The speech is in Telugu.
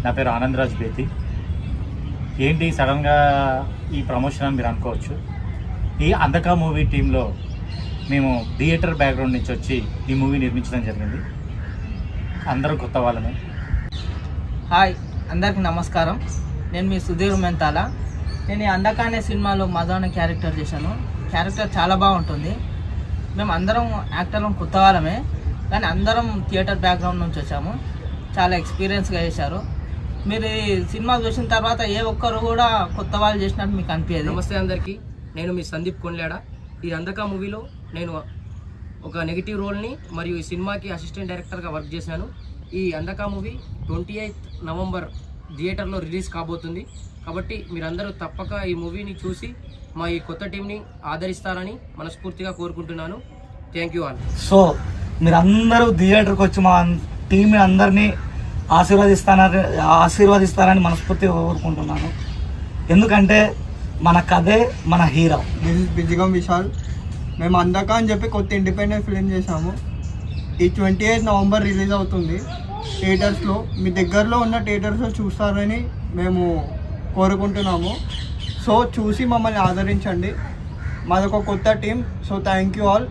నా పేరు ఆనందరాజ్ బేతి. ఏంటి సడన్గా ఈ ప్రమోషన్ అని మీరు అనుకోవచ్చు. ఈ అందకా మూవీ టీంలో మేము థియేటర్ బ్యాక్గ్రౌండ్ నుంచి వచ్చి ఈ మూవీ నిర్మించడం జరిగింది. అందరూ కొత్త వాళ్ళమే. హాయ్, అందరికి నమస్కారం. నేను మీ సుధీర్ మెంతాల. నేను ఈ అందక అనే సినిమాలో మధు అనే క్యారెక్టర్ చేశాను. క్యారెక్టర్ చాలా బాగుంటుంది. మేము అందరం యాక్టర్లం కొత్త వాళ్ళమే, కానీ అందరం థియేటర్ బ్యాక్గ్రౌండ్ నుంచి వచ్చాము. చాలా ఎక్స్పీరియన్స్గా చేశారు. మీరు ఈ సినిమా చూసిన తర్వాత ఏ ఒక్కరు కూడా కొత్త వాళ్ళు చేసినట్టు మీకు అనిపించదు. నమస్తే అందరికీ, నేను మీ సందీప్ కొండ్లాడ. ఈ అందక మూవీలో నేను ఒక నెగిటివ్ రోల్ని మరియు ఈ సినిమాకి అసిస్టెంట్ డైరెక్టర్గా వర్క్ చేశాను. ఈ అందక మూవీ 28 నవంబర్ థియేటర్లో రిలీజ్ కాబోతుంది. కాబట్టి మీరందరూ తప్పక ఈ మూవీని చూసి మా ఈ కొత్త టీంని ఆదరిస్తారని మనస్ఫూర్తిగా కోరుకుంటున్నాను. Thank you all. సో మీరందరూ థియేటర్కి వచ్చి మా టీంని అందరినీ ఆశీర్వదిస్తారని మనస్ఫూర్తిగా కోరుకుంటున్నాను. ఎందుకంటే మన కథే మన హీరో. దిస్ ఇస్ బిజిగం విశాల్. మేము అందక అని చెప్పి కొత్త ఇండిపెండెంట్ ఫిలిం చేశాము. ఈ 28 నవంబర్ రిలీజ్ అవుతుంది థియేటర్స్లో. మీ దగ్గరలో ఉన్న థియేటర్స్లో చూస్తారని మేము కోరుకుంటున్నాము. సో చూసి మమ్మల్ని ఆదరించండి. మాదొక కొత్త team. So thank you all.